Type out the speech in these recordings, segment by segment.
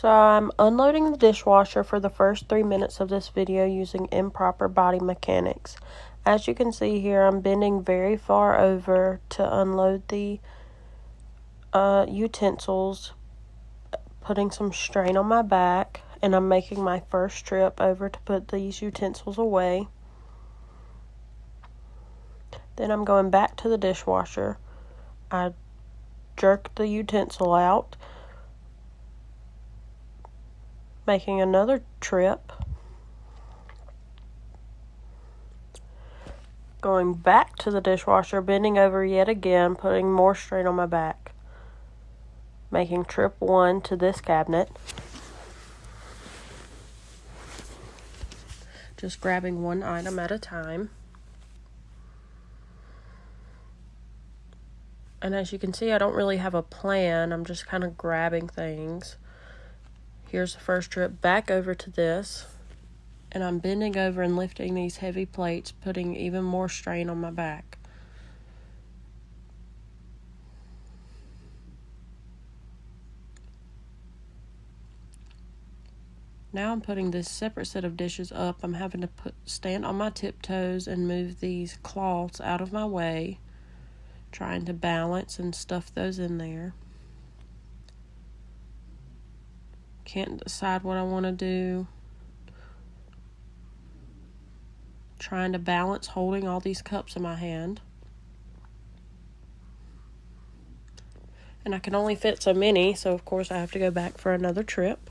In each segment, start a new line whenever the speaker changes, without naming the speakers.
So I'm unloading the dishwasher for the first 3 minutes of this video using improper body mechanics. As you can see here, I'm bending very far over to unload the utensils, putting some strain on my back, and I'm making my first trip over to put these utensils away. Then I'm going back to the dishwasher. I jerk the utensil out, making another trip, going back to the dishwasher, bending over yet again, putting more strain on my back, making trip 1 to this cabinet, just grabbing one item at a time. And as you can see, I don't really have a plan. I'm just kind of grabbing things. Here's the first trip back over to this, and I'm bending over and lifting these heavy plates, putting even more strain on my back. Now I'm putting this separate set of dishes up. I'm having to stand on my tiptoes and move these cloths out of my way, trying to balance and stuff those in there. Can't decide what I want to do. Trying to balance holding all these cups in my hand. And I can only fit so many, so of course I have to go back for another trip.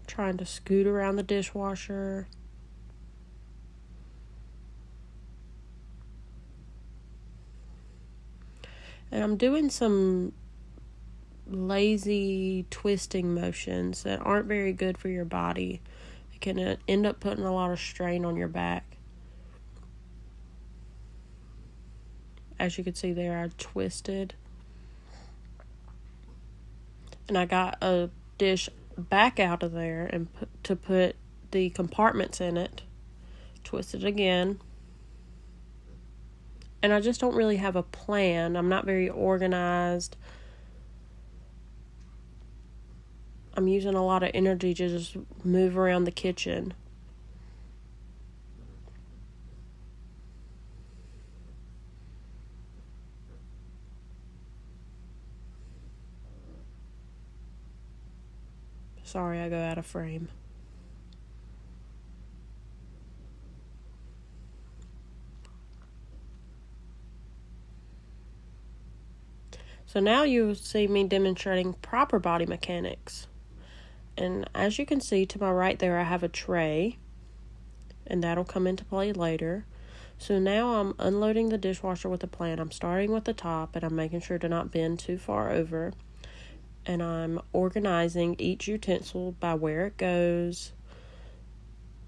Trying to scoot around the dishwasher. And I'm doing some lazy twisting motions that aren't very good for your body. It can end up putting a lot of strain on your back. As you can see there, I twisted. And I got a dish back out of there and to put the compartments in it. Twisted again. And I just don't really have a plan. I'm not very organized. I'm using a lot of energy to just move around the kitchen. Sorry, I go out of frame. So now you see me demonstrating proper body mechanics. And as you can see to my right there, I have a tray, and that'll come into play later. So now I'm unloading the dishwasher with a plan. I'm starting with the top, and I'm making sure to not bend too far over. And I'm organizing each utensil by where it goes.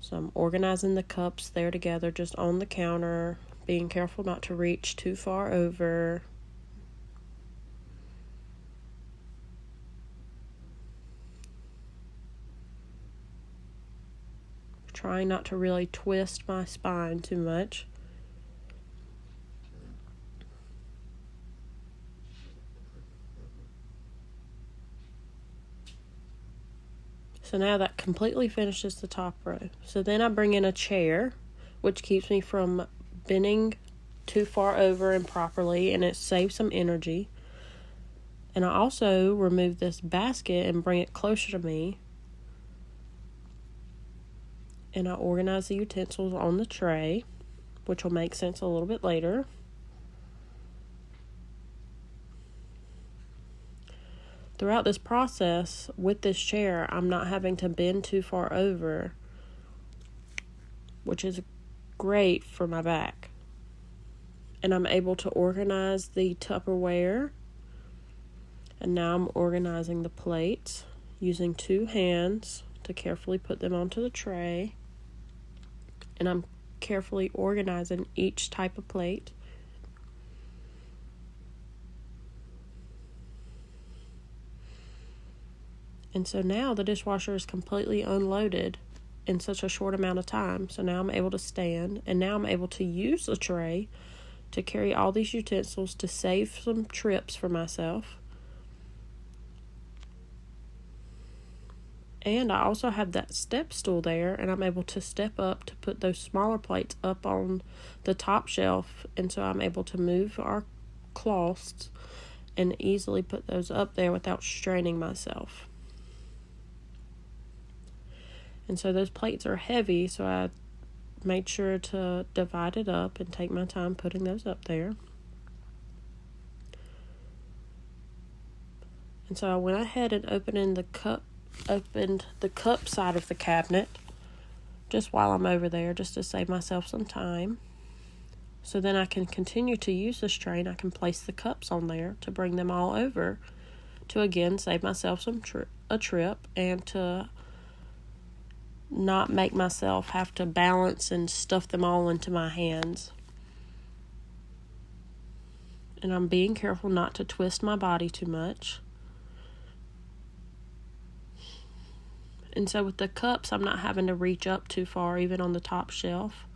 So I'm organizing the cups there together just on the counter, being careful not to reach too far over. Trying not to really twist my spine too much. So now that completely finishes the top row. So then I bring in a chair, which keeps me from bending too far over improperly, and it saves some energy. And I also remove this basket and bring it closer to me. And I organize the utensils on the tray, which will make sense a little bit later. Throughout this process, with this chair, I'm not having to bend too far over, which is great for my back. And I'm able to organize the Tupperware. And now I'm organizing the plates using 2 hands to carefully put them onto the tray. And I'm carefully organizing each type of plate. And so now the dishwasher is completely unloaded, in such a short amount of time. So now I'm able to stand, and now I'm able to use the tray to carry all these utensils to save some trips for myself. And I also have that step stool there, and I'm able to step up to put those smaller plates up on the top shelf. And so I'm able to move our cloths and easily put those up there without straining myself. And so those plates are heavy, so I made sure to divide it up and take my time putting those up there. And so I went ahead and opened the cup side of the cabinet just while I'm over there, just to save myself some time. So then I can continue to use this tray, and I can place the cups on there to bring them all over to again save myself a trip, and to not make myself have to balance and stuff them all into my hands. And I'm being careful not to twist my body too much. And so with the cups, I'm not having to reach up too far, even on the top shelf.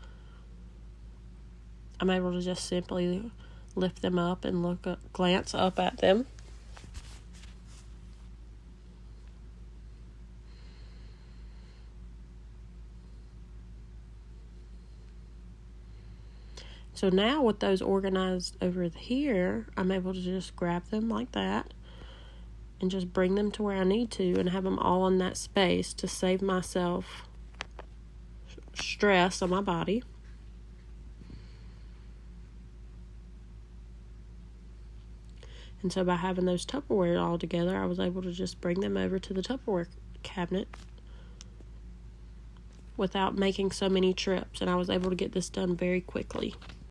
I'm able to just simply lift them up and glance up at them. So now with those organized over here, I'm able to just grab them like that and just bring them to where I need to, and have them all in that space to save myself stress on my body. And so by having those Tupperware all together, I was able to just bring them over to the Tupperware cabinet without making so many trips, and I was able to get this done very quickly.